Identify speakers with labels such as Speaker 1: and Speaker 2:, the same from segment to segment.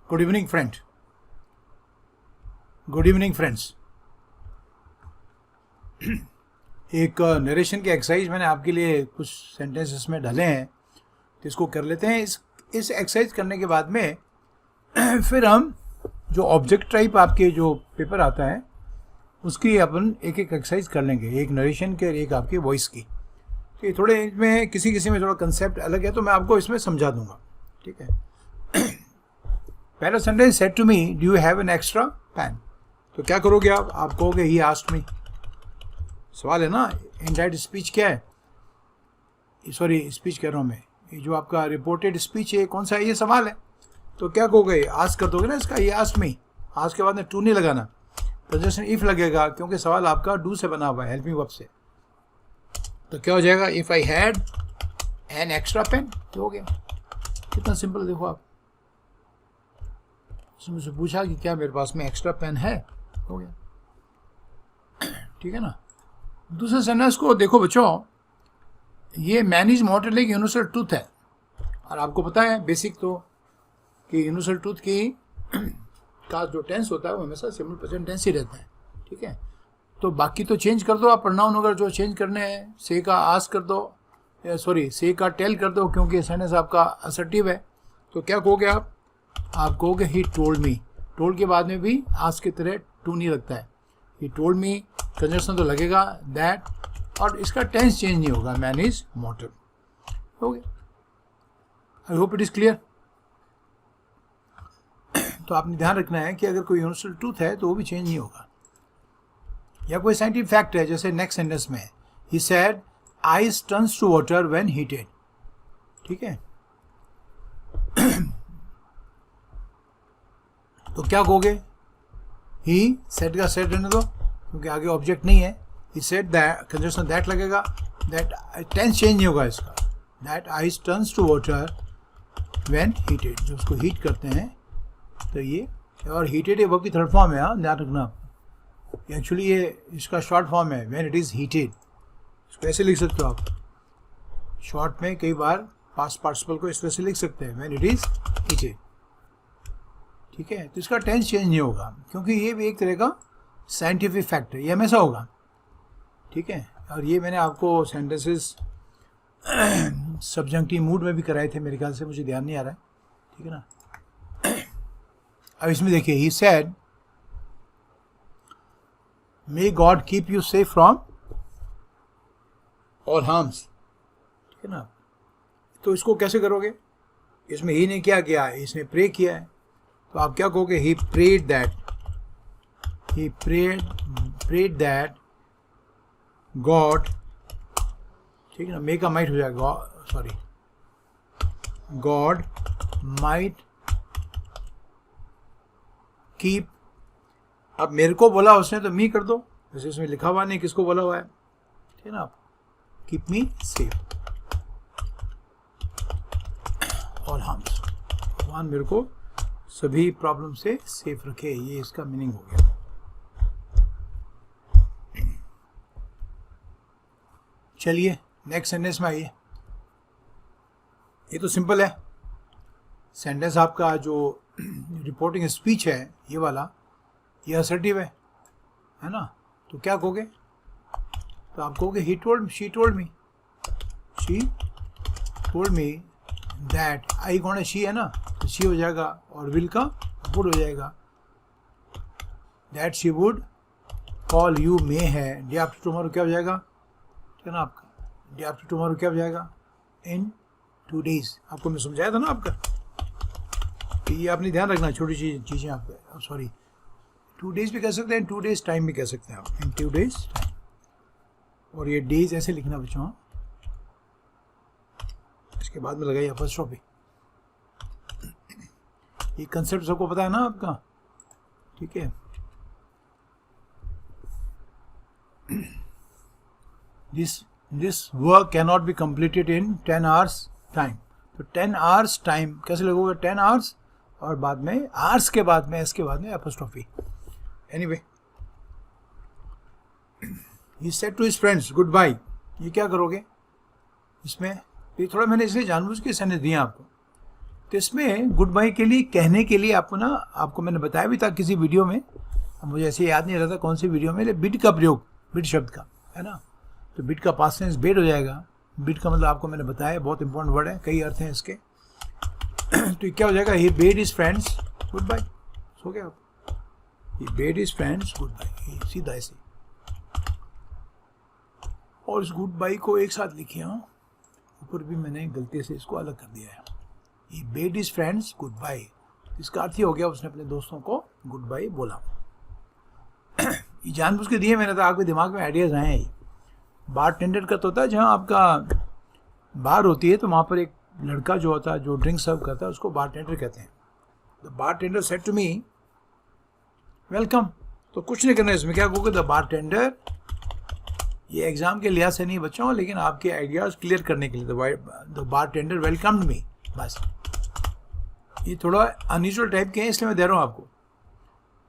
Speaker 1: Good evening friend, good evening friends. एक narration की exercise मैंने आपके लिए कुछ सेंटेंसेस में डाले हैं, तो इसको कर लेते हैं। इस एक्सरसाइज करने के बाद में फिर हम जो ऑब्जेक्ट टाइप आपके जो पेपर आता है उसकी अपन एक एक एक्सरसाइज कर लेंगे, एक नरेशन के और एक आपकी वॉइस की। तो ये थोड़े इसमें किसी में थोड़ा कंसेप्ट अलग है, तो मैं आपको इसमें समझा दूंगा, ठीक है। पहला sentence, said to me do you have an extra pen. तो क्या करोगे आप कहोगे ही आस्क्ड मी। सवाल है ना, इनडायरेक्ट स्पीच क्या है, सॉरी स्पीच कह रहा हूँ मैं, ये जो आपका रिपोर्टेड स्पीच है कौन सा है, ये सवाल है। तो क्या कहोगे, आस्क कर दोगे ना इसका, ये आस्क्ड मी। आस्क के बाद में टू नहीं लगाना, कंजंक्शन इफ लगेगा, क्योंकि सवाल आपका डू से बना हुआ है, हेल्प मी वर्ब से। तो क्या हो जाएगा, if I had an extra pen. हो गया, कितना सिंपल। देखो आप, मुझसे पूछा कि क्या मेरे पास में एक्स्ट्रा पेन है, हो गया, ठीक है ना। दूसरे सेंटेंस को देखो बच्चों, ये मैन इज मॉर्टल एक यूनिवर्सल ट्रूथ है, और आपको पता है बेसिक तो कि यूनिवर्सल ट्रूथ की का जो टेंस होता है वो हमेशा सिंपल प्रेजेंट टेंस ही रहता है, ठीक है। तो बाकी तो चेंज कर दो आप, प्रोनाउन अगर जो चेंज करने हैं, से का आस्क कर दो, सॉरी से का टेल कर दो, क्योंकि सेंटेंस आपका असर्टिव है। तो क्या कहोगे आप कहोगे ही टोल्ड मी। टोल्ड के बाद में भी आस्क की तरह टू नहीं लगता है, ही टोल्ड मी, कंजंक्शन तो लगेगा दैट, और इसका टेंस चेंज नहीं होगा, मैन इज मॉर्टल। हो गया, I hope it is clear. तो आपने ध्यान रखना है कि अगर कोई यूनिवर्सल ट्रूथ है तो वो भी चेंज नहीं होगा, या कोई साइंटिफिक फैक्ट है, जैसे नेक्स्ट सेंटेंस में he said ice turns to water when heated, ठीक है। तो क्या कहोगे, ही सेड का सेड रहने दो, क्योंकि आगे ऑब्जेक्ट नहीं है। He said that, conjunction that लगेगा, दैट टेंस चेंज नहीं होगा इसका, that ice turns to water when heated, जो उसको हीट करते हैं। तो ये, और हीटेड ये वर्ब की थर्ड फॉर्म है, हाँ ध्यान रखना। एक्चुअली ये इसका शॉर्ट फॉर्म है, व्हेन इट इज़ हीटेड। इसको ऐसे लिख सकते हो आप, शॉर्ट में कई बार पास्ट पार्टिसिपल को इस तरह से लिख सकते हैं, व्हेन इट इज़ हीटेड, ठीक है। तो इसका टेंस चेंज नहीं होगा, क्योंकि ये भी एक तरह का साइंटिफिक फैक्ट है, ये हमेशा होगा, ठीक है। और ये मैंने आपको सेंटेंसेस सब्जंक्टिव मूड में भी कराए थे मेरे ख्याल से, मुझे ध्यान नहीं आ रहा है, ठीक है ना। अब इसमें देखिए, he said may God keep you safe from all harms, ठीक है ना। तो इसको कैसे करोगे, इसमें ही ने क्या किया है, इसने प्रे किया है, तो आप क्या कहोगे, he prayed that, he prayed that God, ठीक है ना, मे का माइट हो जाएगा, सॉरी God might keep। अब मेरे को बोला उसने तो मी कर दो, जैसे इसमें लिखा हुआ नहीं किसको बोला हुआ है, ठीक है ना। आप कीप मी सेफ और हार्म्स, भगवान मेरे को सभी प्रॉब्लम से सेफ रखे, ये इसका मीनिंग हो गया। चलिए नेक्स्ट सेंटेंस में आइए। ये तो सिंपल है सेंटेंस, आपका जो रिपोर्टिंग स्पीच है ये वाला, ये असर्टिव है ना। तो क्या कहोगे, तो आप कहोगे he told, she told me that, I कौन है, शी है ना, तो शी हो जाएगा, और विल का वुड हो जाएगा, that she would call you, may है, डे आफ्टर टुमारो क्या हो जाएगा, ठीक है ना। आपका डे आफ्टर टुमारो क्या हो जाएगा, इन 2 days। आपको मैं समझाया था ना आपका, तो ये आपने ध्यान रखना, छोटी चीज़ें आपको, सॉरी 2 days भी कह सकते हैं, 2 days टाइम भी कह सकते हैं आप, इन 2 days टाइम। और ये डेज ऐसे लिखना बच्चों, इसके बाद में लगाइए अपॉस्ट्रोफी। ये कंसेप्ट सबको पता है ना आपका, ठीक है। This work can not be completed in 10 hours time. तो 10 hours टाइम कैसे लगोगे, 10 hours और बाद में आर्स के बाद में, इसके बाद में apostrophe. Anyway, he said to his friends goodbye. ये क्या करोगे इसमें, ये थोड़ा मैंने इसलिए जानबूझ के सेंटेंस दिया आपको, तो इसमें गुड बाय के लिए कहने के लिए आपको मैंने बताया भी था किसी वीडियो में, मुझे ऐसे याद नहीं रहता कौन सी वीडियो में, बिड का प्रयोग, बिड शब्द का, है ना। तो बिड का पास्ट टेंस बेड हो जाएगा। बिड का मतलब आपको मैंने बताया, बहुत इंपॉर्टेंट वर्ड है, कई अर्थ हैं इसके। तो क्या हो जाएगा, he bade his friends goodbye, सो गया। He bade his friends goodbye, सीधा ऐसे। और इस गुड बाय को एक साथ लिखिए, हाँ, ऊपर भी मैंने गलती से इसको अलग कर दिया है। He bade his friends goodbye, इसका अर्थ ही हो गया उसने अपने दोस्तों को गुड बाय बोला। ये जानबूझ के दिए मैंने, तो आपके दिमाग में आइडियाज आए हैं। बार टेंडर का तो होता है जहाँ आपका बार होती है, तो वहाँ पर एक लड़का जो होता है जो ड्रिंक सर्व करता है उसको बार टेंडर कहते हैं। The bartender said to me welcome, तो कुछ नहीं करना है इसमें, क्या कहोगे, द बार टेंडर। ये एग्जाम के लिहाज से नहीं बच्चों, लेकिन आपके आइडियाज क्लियर करने के लिए, द बार टेंडर वेलकम्ड मी, बस। ये थोड़ा अनयूजुअल टाइप के हैं इसलिए मैं दे रहा हूँ आपको,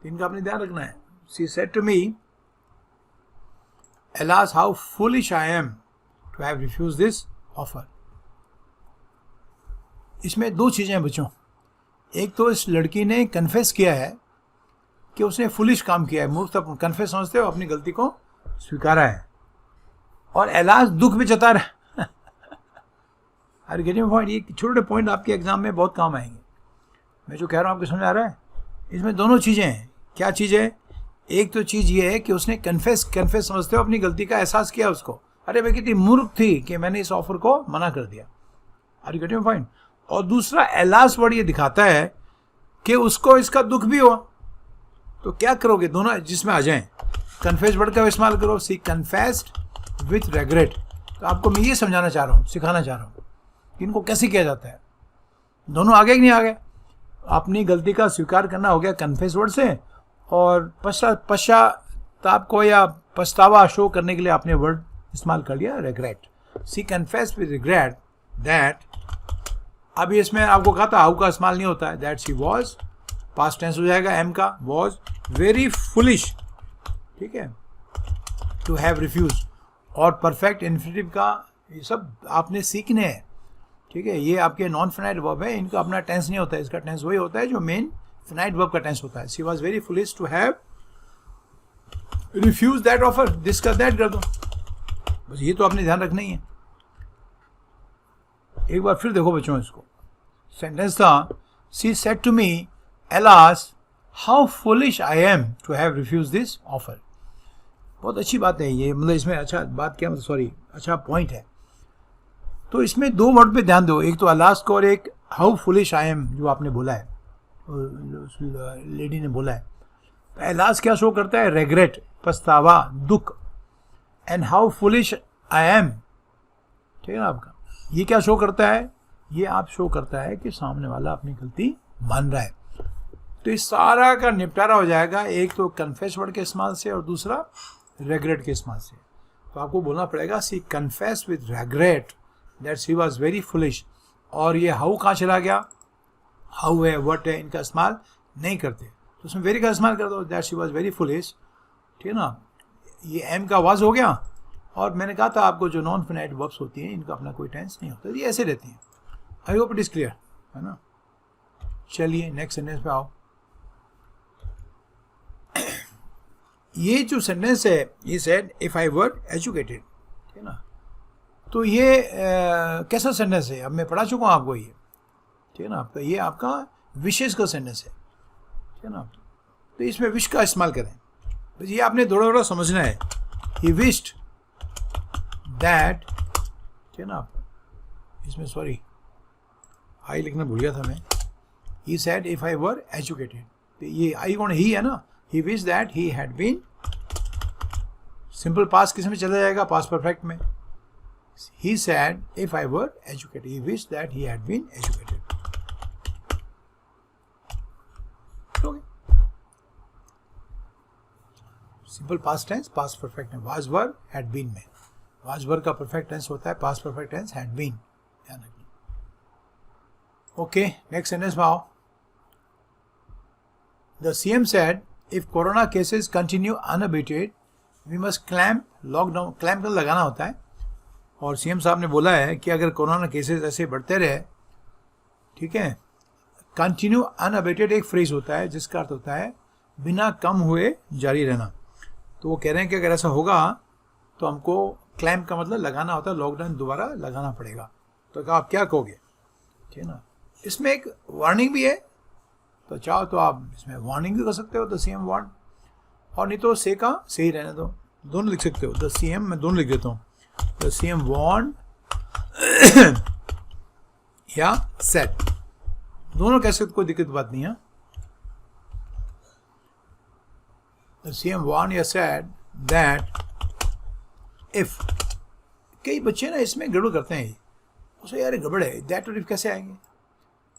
Speaker 1: तो इनका आपने ध्यान रखना है। She said to me, alas how foolish I am to have refused this offer। इसमें दो चीज़ें हैं बच्चों, एक तो इस लड़की ने कन्फेस किया है कि उसने फुलिश काम किया है, मूर्खतापूर्ण, कन्फेस समझते हो, अपनी गलती को स्वीकारा है, और एलास दुख भी जता रहा है। अरे गेटिंग पॉइंट, ये छोटे पॉइंट आपके एग्जाम में बहुत काम आएंगे। मैं जो कह रहा हूँ आपको समझ आ रहा है। इसमें दोनों चीज़ें हैं। क्या चीज़ है, एक तो चीज़ ये है कि उसने कन्फेस समझते हो, अपनी गलती का एहसास किया उसको, अरे मैं कितनी मूर्ख थी कि मैंने इस ऑफर को मना कर दिया। अरे गेटिंग पॉइंट। और दूसरा एलास वर्ड ये दिखाता है कि उसको इसका दुख भी हुआ, तो क्या करोगे, दोनों जिसमें आ जाएं। कन्फेस वर्ड का इस्तेमाल करो, सी कन्फेस्ड विथ रेग्रेट। तो आपको मैं ये समझाना चाह रहा हूँ, सिखाना चाह रहा हूँ कि इनको कैसे किया जाता है। दोनों आ गए कि नहीं आ गए, अपनी गलती का स्वीकार करना हो गया कन्फेस वर्ड से, और पश्चाताप को या पछतावा शो करने के लिए आपने वर्ड इस्तेमाल कर लिया regret. She confess with regret that, अभी इसमें आपको कहा था हाउ का इस्तेमाल नहीं होता है, that she was, past tense हो जाएगा एम का, वॉज वेरी फुलिश, ठीक है, टू हैव रिफ्यूज। और परफेक्ट इन्फिनिटिव का ये सब आपने सीखने हैं, ठीक है। ये आपके नॉन फिनाइट वर्ब है, इनका अपना टेंस नहीं होता है, इसका टेंस वही होता है जो मेन फिनाइट वर्ब का टेंस होता है। She was very foolish to have refuse that offer, this का दैट कर दो, बस ये तो आपने ध्यान रखना ही है। एक बार फिर देखो बच्चों, इसको सेंटेंस था, she said to me alas how foolish I am to have refuse this offer. बहुत अच्छी बात है ये, मतलब इसमें अच्छा बात क्या, मतलब सॉरी, अच्छा पॉइंट है। तो इसमें दो वर्ड पे ध्यान दो, एक तो अलास को और एक हाउ फुलिश आई एम जो आपने बोला है, लेडी ने बोला है। तो एलास क्या शो करता है, रेग्रेट, पछतावा, दुख। And how foolish I M, ठीक है ना आपका, ये क्या शो करता है, ये आप शो करता है कि सामने वाला अपनी गलती मान रहा है। तो इस सारा का निपटारा हो जाएगा एक तो कन्फेस वर्ड के इस्तेमाल से और दूसरा रेग्रेट के इस्तेमाल से। तो आपको बोलना पड़ेगा she confess with regret that she was very foolish. और ये हाउ कहाँ चला गया, हाउ है, व्हाट है, इनका इस्तेमाल नहीं करते, तो उसमें वेरी का इस्तेमाल कर दो, that she was very foolish, ठीक है ना। ये एम का आवाज़ हो गया। और मैंने कहा था आपको जो नॉन फिनाइट वर्ब्स होती हैं इनका अपना कोई टेंस नहीं होता, ये ऐसे रहती हैं। I hope it is clear, है ना। चलिए नेक्स्ट सेंटेंस पे आओ। ये जो सेंटेंस है, ये said if I were educated, ठीक है ना। तो ये कैसा सेंटेंस है, अब मैं पढ़ा चुका हूँ आपको ये, ठीक है ना। आपका ये आपका विशेष का सेंटेंस है, ठीक है ना। तो इसमें विश का इस्तेमाल करें, बस ये आपने थोड़ा थोड़ा समझना है। ही विश्ड दैट, ठीक है ना। इसमें सॉरी आई लिखना भूल गया था मैं। He said if I were educated, तो ये आई कौन, ही है ना। He wish that he had been, simple past किस में चला जाएगा, पास्ट परफेक्ट में। He said, if I were educated, he wished that he had been educated. Okay. Simple past tense, past perfect tense. Was were, had been में. Was were का perfect tense होता है, past perfect tense had been. ध्यान रखिए. Okay, next sentence में आओ. The CM said, if corona cases continue unabated, we must clamp lockdown. Clamp का लगाना होता है। और सीएम साहब ने बोला है कि अगर कोरोना केसेस ऐसे बढ़ते रहे, ठीक है, कंटिन्यू अनअबेटेड एक फ्रेज होता है जिसका अर्थ होता है बिना कम हुए जारी रहना। तो वो कह रहे हैं कि अगर ऐसा होगा तो हमको क्लैम्प का मतलब लगाना होता है, लॉकडाउन दोबारा लगाना पड़ेगा। तो आप क्या कहोगे? ठीक है ना। इसमें एक वार्निंग भी है, तो चाहो तो आप इसमें वार्निंग भी कर सकते हो, द सीएम वार्न, और नहीं तो से का सही रहने दो, दोनों लिख सकते हो। द सीएम, मैं दोनों लिख देता हूँ, द सीएम वार्न या सेड, दोनों कह सकते, कोई दिक्कत बात नहीं है। द सीएम वार्न या सेड दैट इफ, कई बच्चे ना इसमें गड़बड़ करते हैं, उसे यार गड़बड़ है, दैट और इफ कैसे आएंगे?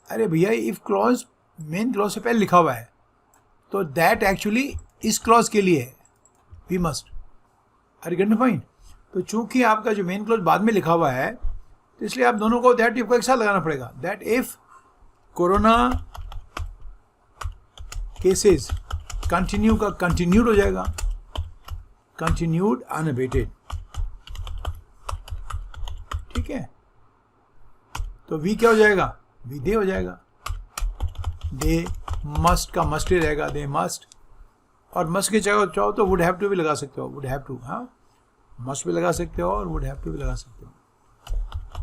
Speaker 1: अरे भैया इफ क्लॉज मेन क्लॉज से पहले लिखा हुआ है, तो दैट एक्चुअली इस क्लॉज के लिए है, we must, are you getting the point? तो चूंकि आपका जो मेन क्लॉज बाद में लिखा हुआ है, तो इसलिए आप दोनों को दैट इफ को एक साथ लगाना पड़ेगा। That if corona cases continue का कंटिन्यूड हो जाएगा, कंटिन्यूड अनअबेटेड, ठीक है। तो वी क्या हो जाएगा? वी दे हो जाएगा। दे मस्ट का मस्ट ही रहेगा, दे मस्ट, और मस्ट के चाहो तो वुड हैव टू भी लगा सकते हो, वुड हैव टू, हाँ मस्ट भी लगा सकते हो और वुड हैव टू भी लगा सकते हो।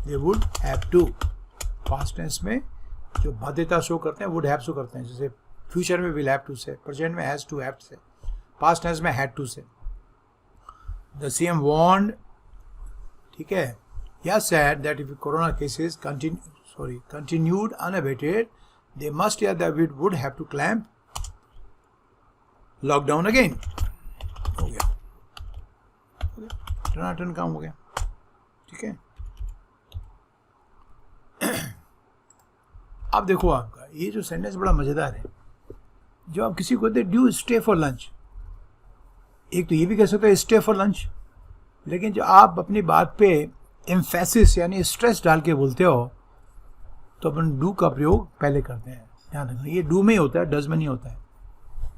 Speaker 1: They would have to, past tense में जो बाध्यता शो करते हैं वुड हैव शो करते हैं, जैसे फ्यूचर में विल हैव टू से, प्रेजेंट में हैज टू हैव से, पास्ट टेंस में हैड टू से। द सीएम वार्न्ड, ठीक है, या said that if corona cases continued unabated, they must, या that would have to clamp lockdown again। हो गया, टनाटन काम हो गया, ठीक है। अब देखो आपका ये जो सेंटेंस बड़ा मजेदार है, जो आप किसी को कहते हैं डू स्टे फॉर लंच, एक तो ये भी कह सकते हैं स्टे फॉर लंच, लेकिन जो आप अपनी बात पे एम्फेसिस यानी स्ट्रेस डाल के बोलते हो, तो अपन डू का प्रयोग पहले करते हैं। ध्यान रखना, ये डू में ही होता है, डज में नहीं होता है।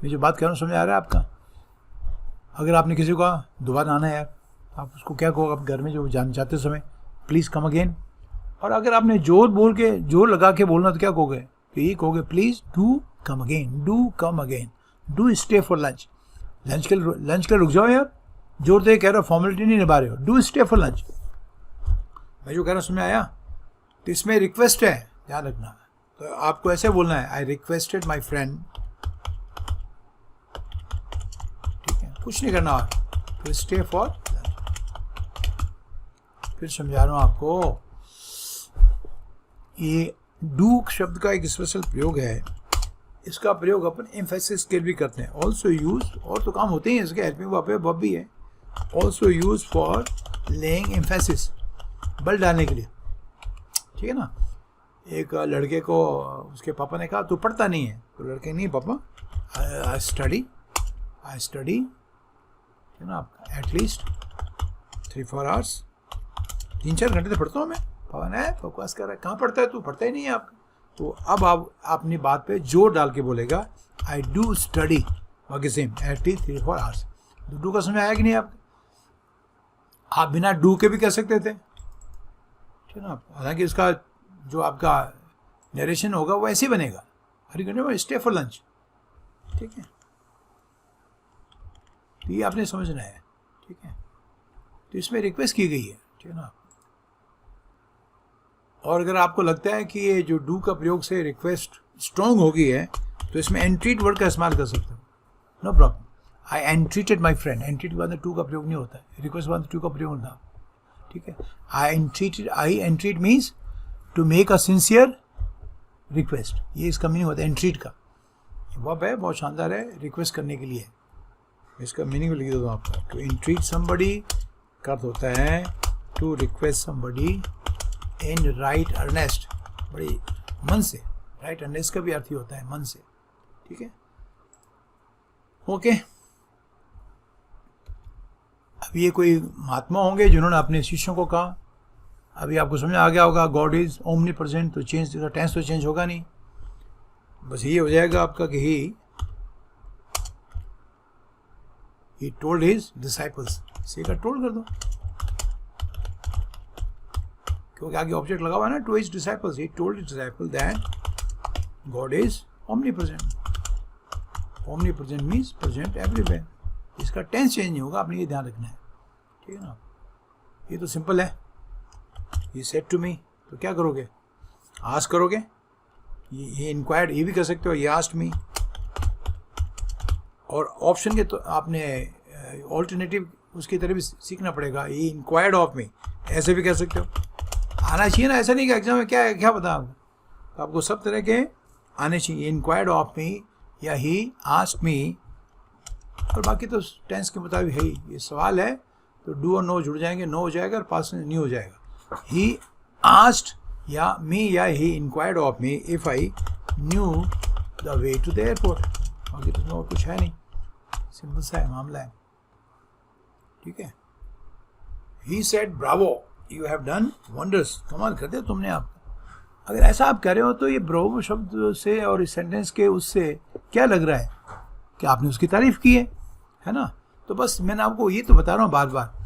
Speaker 1: मैं जो बात कर रहा हूँ समझ आ रहा है आपका? अगर आपने किसी को कहा दोबारा आना है यार, आप उसको क्या कहोगे? आप घर में जो जाते समय प्लीज़ कम अगेन, और अगर आपने जोर लगा के बोलना तो क्या कहोगे? तो ये कहोगे please do come again, do come again, do stay for lunch. Lunch के लिए रुक जाओ यार, जोर दे कह रहे हो, फॉर्मेलिटी नहीं निभा रहे हो, डू स्टे फॉर लंच। मैं जो कह रहा हूँ समझ आया? तो इसमें रिक्वेस्ट है, ध्यान रखना। तो आपको ऐसे बोलना है, आई रिक्वेस्टेड माई फ्रेंड, ठीक है, कुछ नहीं करना, तो स्टे फॉर लंच। फिर समझा रहा हूँ आपको, ये डू शब्द का एक स्पेशल प्रयोग है, इसका प्रयोग अपन एम्फेसिस के भी करते हैं। ऑल्सो यूज, और तो काम होते हैं इसके, हेल्पिंग वर्ब भी है। Also use for laying emphasis, बल डालने के लिए, ठीक है ना। एक लड़के को उसके पापा ने कहा तू पढ़ता नहीं है, तो लड़के नहीं पापा आई स्टडी, ठीक है ना, आपका एटलीस्ट 3-4 आवर्स, 3-4 घंटे तो पढ़ता हूँ मैं। पापा ने बकवास कर रहा है, कहाँ पढ़ता है तू, पढ़ता ही नहीं है आपका। तो अब आप अपनी बात पे जोर डाल के बोलेगा, आई डू स्टडी बाकी सेम एटलीस्ट 3-4 आवर्स। डू का समझ आया कि नहीं आपको? आप बिना डू के भी कह सकते थे, ठीक है ना। हालांकि उसका जो आपका नरेशन होगा वो ऐसे ही बनेगा, हरी घंटे में स्टे फॉर लंच, ठीक है। तो ये आपने समझना है, ठीक है। तो इसमें रिक्वेस्ट की गई है, ठीक है ना। और अगर आपको लगता है कि ये जो डू का प्रयोग से रिक्वेस्ट स्ट्रॉन्ग हो गई है, तो इसमें एंट्रीट वर्ड का इस्तेमाल कर सकते हो, no problem. I entreated my friend, entreat के बाद टू का प्रयोग नहीं होता है, रिक्वेस्ट के बाद टू का प्रयोग होता है, ठीक है। I entreat means to make a sincere request, ये इसका मीनिंग होता है एंट्रीट का। वर्ब है, बहुत शानदार है, रिक्वेस्ट करने के लिए। इसका मीनिंग लिख देता हूँ आपको। टू एंट्रीट समबडी का अर्थ होता है to request somebody in right earnest, बड़ी मन से। राइट अर्नेस्ट का भी अर्थ ही होता है मन से, ठीक है। ओके, अब ये कोई महात्मा होंगे जिन्होंने अपने शिष्यों को कहा, अभी आपको समझ आ गया होगा, गॉड इज ओमनी प्रेजेंट, तो चेंज टेंस तो चेंज होगा नहीं, बस ये हो जाएगा आपका कि ही टोल्ड हिज डिसाइपल्स, सी का टोल्ड कर दो, क्योंकि आगे ऑब्जेक्ट लगा हुआ है ना, to his disciples, he told his disciple that God is omnipresent. Omnipresent means present everywhere. इसका टेंस चेंज नहीं होगा, आपने ये ध्यान रखना है. ठीक है ना. ये तो सिंपल है. ये सेड टू मी, तो क्या करोगे? आस्क करोगे. ये इंक्वायर्ड, ये भी कर सकते हो. ये आस्क्ड मी. और ऑप्शन के तो आपने ऑल्टरनेटिव उसकी तरह भी सीखना पड़ेगा. ये इंक्वायर्ड ऑफ मी, ऐसे भी कह सकते हो. आना चाहिए ना, ऐसा नहीं कि एग्जाम में क्या पता आपको. तो आपको सब तरह के आने चाहिए. इंक्वायर्ड ऑफ मी या ही आस्क्ड मी. और बाकी तो टेंस के मुताबिक है ही. ये सवाल है तो डू और नो जुड़ जाएंगे, नो हो जाएगा और पास्ट नहीं हो जाएगा. ही आस्क्ड या मी या he inquired of me if I knew the way to the airport. बाकी तो और कुछ है नहीं, सिंपल सा है मामला है. ठीक है. He said Bravo you have done wonders. कमाल कर दिया तुमने. आप अगर ऐसा आप कह रहे हो तो ये ब्रावो शब्द से और इस सेंटेंस के उससे क्या लग रहा है कि आपने उसकी तारीफ की है ना. तो बस मैंने आपको ये तो बता रहा हूँ बार बार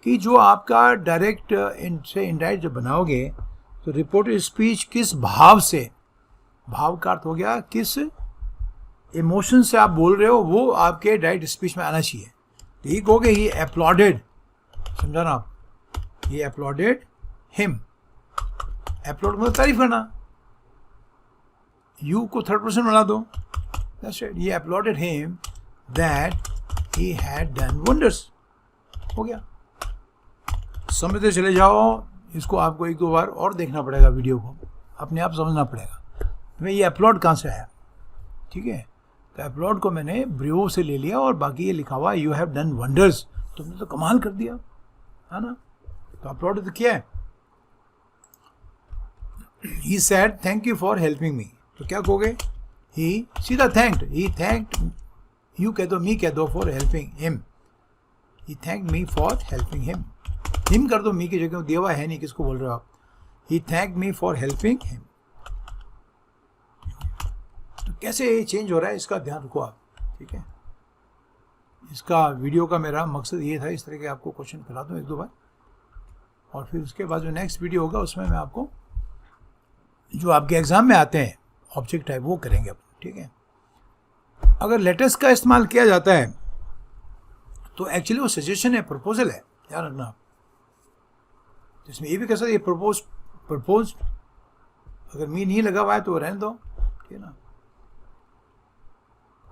Speaker 1: कि जो आपका डायरेक्ट से इनडायरेक्ट जब बनाओगे तो रिपोर्टेड स्पीच किस भाव से, भाव का अर्थ हो गया किस इमोशन से आप बोल रहे हो, वो आपके डायरेक्ट स्पीच में आना चाहिए. तो ये कहोगे ये अपलॉडेड, समझा ना आप. ये अपलॉडेड हिम. अपलॉड मतलब तारीफ करना. यू को थर्ड पर्सन बना दो. That's right. ये applauded him that he had done wonders. हो गया. समझते चले जाओ. इसको आपको एक दो बार और देखना पड़ेगा, वीडियो को अपने आप समझना पड़ेगा. मैं ये अपलोड कहाँ से आया. ठीक है. तो अपलोड को मैंने ब्रियो से ले लिया और बाकी ये लिखा हुआ यू हैव डन वंडर्स. तुमने तो कमाल कर दिया है ना. तो अपलोड तो किया है. He said thank you for helping me. तो क्या कहोगे? He सीधा thanked. He thanked you कह दो, me कह दो for helping him. He thanked me for helping him. Him कर दो, me की जगह. दिया हुआ है नहीं, किसको बोल रहे हो आप. He thanked me for helping him. तो कैसे चेंज हो रहा है इसका ध्यान रखो आप. ठीक है. इसका वीडियो का मेरा मकसद ये था, इस तरह के आपको क्वेश्चन करा दूँ एक दो बार, और फिर उसके बाद जो नेक्स्ट वीडियो होगा उसमें मैं आपको जो आपके एग्जाम में आते हैं ऑब्जेक्ट टाइप वो करेंगे अब. ठीक है. अगर लेटेस्ट का इस्तेमाल किया जाता है तो एक्चुअली वो सजेशन है, प्रपोजल है. ध्यान रखना आप. तो इसमें ये भी कह सकते ये प्रपोज अगर मी नहीं लगा हुआ है तो रहने दो. ठीक है ना.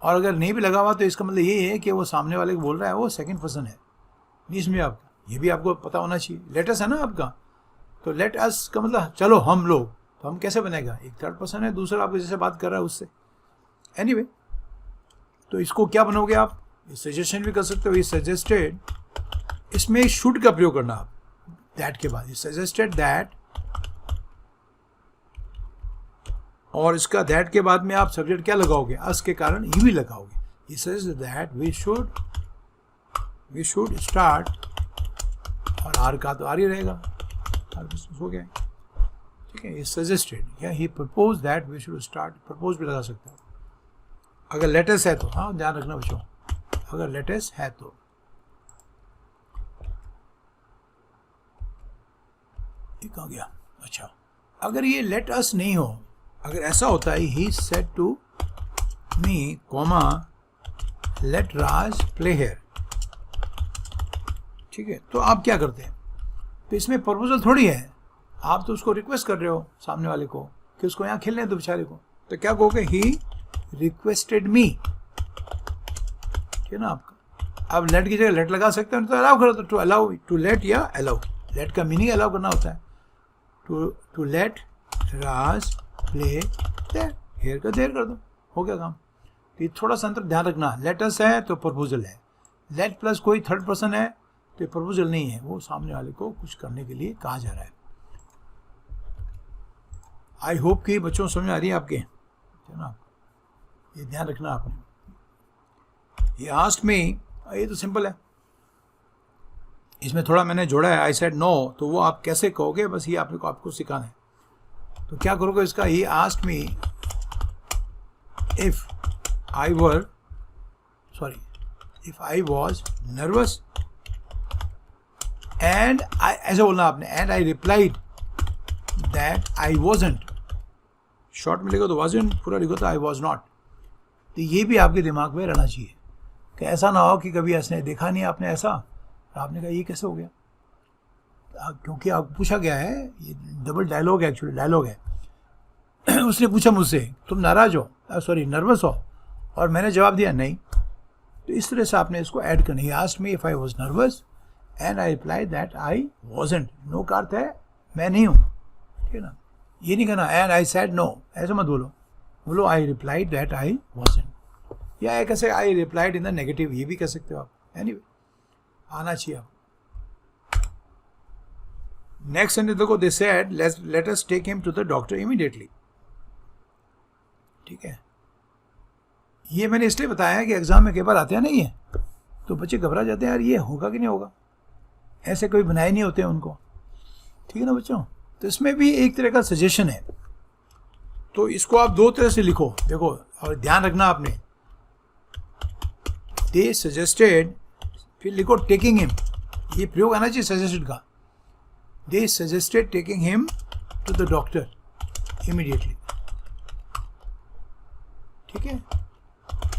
Speaker 1: और अगर नहीं भी लगा हुआ तो इसका मतलब ये है कि वो सामने वाले को बोल रहा है वो सेकंड पर्सन है. नहीं इसमें आपका ये भी आपको पता होना चाहिए. लेटेस्ट है ना आपका. तो लेट अस का मतलब चलो हम लोग. तो हम कैसे बनेगा? एक थर्ड पर्सन है, दूसरा आपको जैसे बात कर रहा है उससे. एनीवे, तो इसको क्या बनोगे आप? सजेशन भी कर सकते हो. ये सजेस्टेड, इसमें शुड का प्रयोग करना आप दैट के बाद. सजेस्टेड दैट, और इसका दैट के बाद में आप सब्जेक्ट क्या लगाओगे? अस के कारण यू ही लगाओगे. ये suggest that we should start, और आर का तो आर ही रहेगा. हो गया. ठीक है. ये सजेस्टेड या he propose that we should start. Propose भी लगा सकते हो अगर लेटेस्ट है तो. हाँ ध्यान रखना बच्चों, अगर लेटेस्ट है तो. ये कहाँ गया? अच्छा, अगर ये लेट अस नहीं हो, अगर ऐसा होता है he said to me comma let Raj play here. ठीक है. तो आप क्या करते हैं? तो इसमें प्रपोजल थोड़ी है, आप तो उसको रिक्वेस्ट कर रहे हो सामने वाले को कि उसको यहाँ खेलने दो बेचारे को. तो क्या कहोगे? ही रिक्वेस्टेड मी. ठीक है ना आपका. अब लेट की जगह लेट लगा सकते हैं तो अलाउ करो. तो टू अलाउ, टू लेट या अलाउ. लेट का मीनिंग अलाउ करना होता है. To let Raj play there. Here का देर कर दो, हो गया काम. तो ये थोड़ा सा अंतर ध्यान रखना. लेटस है तो प्रपोजल है. लेट प्लस कोई थर्ड पर्सन है तो ये प्रपोजल नहीं है, वो सामने वाले को कुछ करने के लिए कहा जा रहा है. आई होप कि बच्चों समझ आ रही है आपके. ना ये ध्यान रखना आपने. ये आस्क्ड मी, ये तो सिंपल है. इसमें थोड़ा मैंने जोड़ा है आई सेड नो. तो वो आप कैसे कहोगे, बस ये आपको सिखाना है. तो क्या करोगे इसका? ही asked me if I was nervous and आई, ऐसा बोलना आपने, and I replied that I wasn't. Short में लिखो तो wasn't, पूरा लिखो तो I was not। तो ये भी आपके दिमाग में रहना चाहिए कि ऐसा ना हो कि कभी ऐसे देखा नहीं आपने ऐसा, आपने कहा ये कैसे हो गया, क्योंकि आप पूछा गया है, ये डबल डायलॉग है, एक्चुअली डायलॉग है। उसने पूछा मुझसे तुम नाराज हो, सॉरी नर्वस हो, और मैंने जवाब दिया नहीं। तो इस तरह से आपने इसको ऐड करना। He asked me if I was nervous and I reply that I wasn't. No का अर्थ है मैं नहीं हूँ, ठीक है ना। ये नहीं कहना एंड आई सेड नो, ऐसा मत बोलो, बोलो I replied that I wasn't. या एक ऐसे I replied in the negative, ये भी कह सकते हो आप। एनीवे आना चाहिए आप। नेक्स्ट सेंटेंस देखो, they said let us take him to the doctor immediately. ठीक है, ये मैंने इसलिए बताया है कि एग्जाम में कई बार आते हैं नहीं है, तो बच्चे घबरा जाते हैं यार ये होगा कि नहीं होगा, ऐसे कोई बनाए नहीं होते हैं उनको, ठीक है ना बच्चों। तो इसमें भी एक तरह का सजेशन है, तो इसको आप दो तरह से लिखो, देखो, और ध्यान रखना आपने। दे सजेस्टेड, फिर लिखो टेकिंग हिम, ये प्रयोग आना चाहिए सजेस्टेड का। They suggested taking him to the doctor immediately, ठीक है,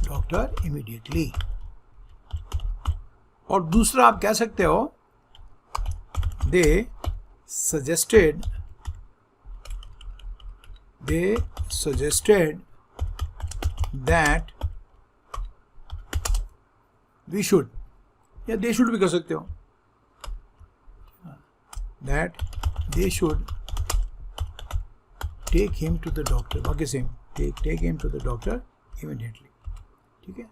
Speaker 1: डॉक्टर इमीडिएटली। और दूसरा आप कह सकते हो they suggested that we should, या दे शुड भी कर सकते हो, that they should take him to the doctor, बाकी same, take him to the doctor immediately, ठीक है।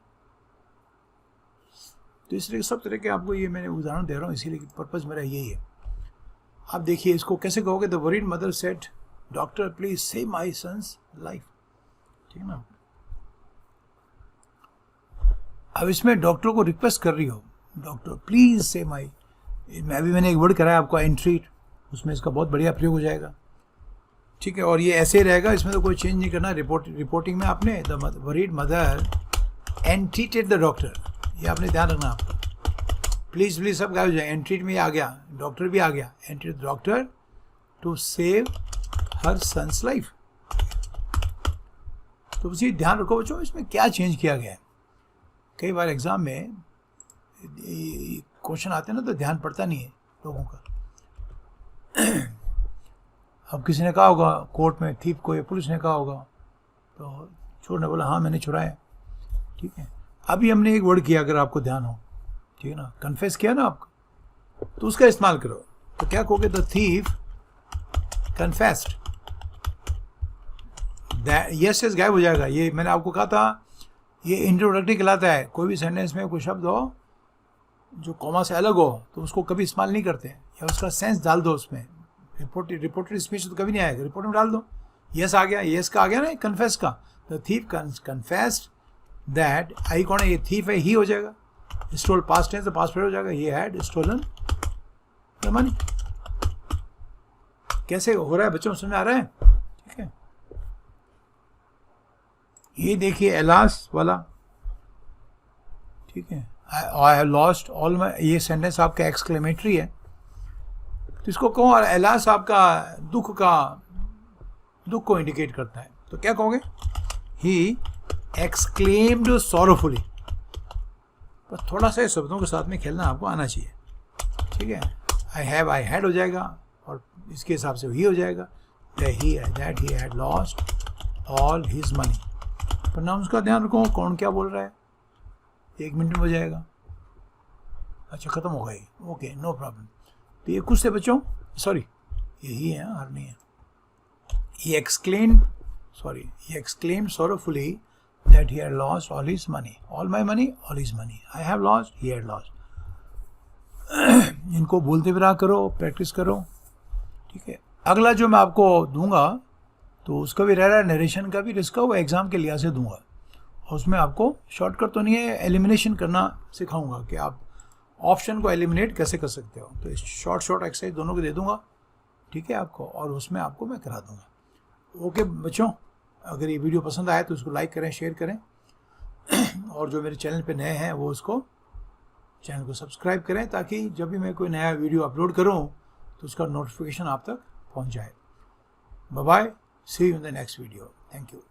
Speaker 1: तो इस तरह सब तरह के आपको ये मैंने उदाहरण दे रहा हूँ, इसीलिए पर्पज़ मेरा यही है। आप देखिए इसको कैसे कहोगे, the worried mother said doctor please save my son's life, ठीक है ना। अब इसमें डॉक्टर को रिक्वेस्ट कर रही हो, डॉक्टर प्लीज सेव माई, मैंने एक वर्ड कराया आपको एंट्रीट, उसमें इसका बहुत बढ़िया प्रयोग हो जाएगा, ठीक है। और ये ऐसे ही रहेगा, इसमें तो कोई चेंज नहीं करना। रिपोर्टिंग में आपने the worried mother entreated the doctor, ये आपने ध्यान रखना आपको। प्लीज सब गायब हो जाए, एंट्रीट में आ गया, डॉक्टर भी आ गया, entreat the doctor to save her son's life. तो उसी ध्यान रखो बच्चों, इसमें क्या चेंज किया गया है। कई बार एग्जाम में क्वेश्चन आते हैं ना, तो ध्यान पड़ता नहीं है लोगों का। अब किसी ने कहा होगा कोर्ट में थीप को, या पुलिस ने कहा होगा, तो चोर ने बोला हाँ मैंने चुराया, ठीक है। अभी हमने एक वर्ड किया, अगर आपको ध्यान हो, ठीक है ना, कन्फेस किया ना आपको, तो उसका इस्तेमाल करो। तो क्या कहोगे, the thief confessed, yes yes गायब हो जाएगा। ये मैंने आपको कहा था, ये इंट्रोडक्टरी कहलाता है। कोई भी सेंटेंस में कोई शब्द हो जो कॉमा से अलग हो, तो उसको कभी इस्तेमाल नहीं करते, या उसका सेंस डाल दो उसमें। रिपोर्टेड स्पीच तो कभी नहीं आएगा, रिपोर्ट में डाल दो, यस आ गया, यस का आ गया ना, कन्फेस का। The thief confessed that, I कौन है, ये थीफ है, ही हो जाएगा। स्टोल पास्ट टेंस, तो पास्ट हो जाएगा, he had stolen the money. कैसे हो रहा है बच्चों, समझ में आ रहा है, ठीक है। ये देखिए एलास वाला, ठीक है, I have lost all my, ये सेंटेंस आपका एक्सक्लेमेटरी है, तो इसको कहो, और एलास आपका दुख को इंडिकेट करता है। तो क्या कहोगे, ही एक्सक्लेम्ड सॉरोफुली। बस थोड़ा सा शब्दों के साथ में खेलना आपको आना चाहिए, ठीक है। आई हैव, आई हैड हो जाएगा, और इसके हिसाब से ही हो जाएगा, that he had lost all his money. Pronounce का ध्यान रखो, कौन क्या बोल रहा है, 1 मिनट में हो जाएगा। अच्छा ख़त्म हो गई, ओके नो प्रॉब्लम। तो ये कुछ थे बच्चों, सॉरी यही है, हर नहीं है। He exclaimed sorrowfully that he had lost all his money. All my money, all his money. I have lost, he had lost. इनको बोलते भी रहा करो, प्रैक्टिस करो, ठीक है। अगला जो मैं आपको दूंगा, तो उसका भी रह रहा है, नरेशन का भी रिस्क हुआ, एग्जाम के लिहाज से दूंगा। और उसमें आपको शॉर्टकट तो नहीं है, एलिमिनेशन करना सिखाऊंगा कि आप ऑप्शन को एलिमिनेट कैसे कर सकते हो। तो शॉर्ट एक्सरसाइज दोनों को दे दूंगा, ठीक है आपको, और उसमें आपको मैं करा दूंगा। ओके बच्चों, अगर ये वीडियो पसंद आए तो उसको लाइक करें, शेयर करें, और जो मेरे चैनल पे नए हैं वो उसको चैनल को सब्सक्राइब करें, ताकि जब भी मैं कोई नया वीडियो अपलोड करूं तो उसका नोटिफिकेशन आप तक पहुंच जाए। Bye bye, See you in the next video. Thank you.